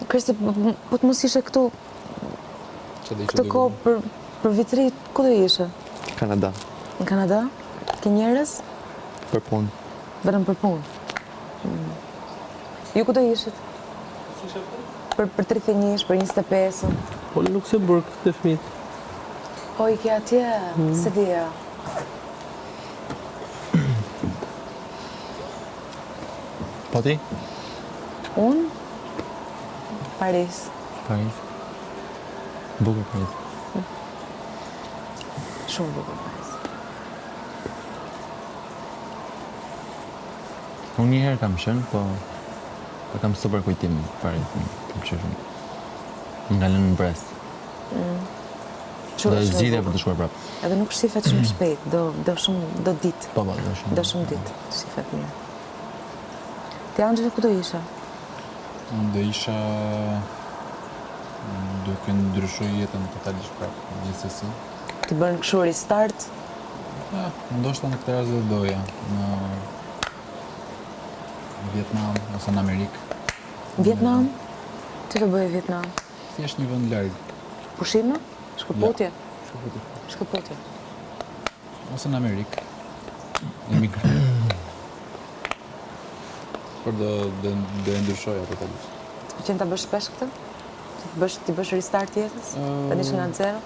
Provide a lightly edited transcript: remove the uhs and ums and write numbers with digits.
Kriste, po të mos ishe këtu këtë kohë për vitri, ku do ishe? Kanada. Në Kanada? Ke njerëz? Për punë. Vetëm për punë? Ju ku do ishit? Për 31, për 25? Po në Luksemburg të fëmijët. O, i ke atje? Se dhja. Po ti? Unë? Paris. Paris. Bukur Paris. Shumë bukur Paris. Unë një herë kam qenë, po kam super kujtim Paris. Kam qenë shumë. Nga lënë në Brest. Do zgjidhja për të shkuar prapë. Edhe nuk shifet shumë shpejt, do ditë. Po, do shumë. Do shumë ditë, shifet mirë. Ti Angela, ku do isha? Unë do isha duke ndryshuar jetën totalisht prapë, gjithsesi. Ti bën kështu restart? Ndoshta në këtë rast do doja në Vietnam ose në Amerikë. Vietnam? Që do bëje Vietnam? Thjesht një vend larg. Pushime? Shkëputje? Shkëputje. Ose në Amerikë. Emigrim. Por do e ndryshoja totalisht. Të pëlqen ta bësh shpesh këtë? Ti bësh restart jetës? Tani që nga zero?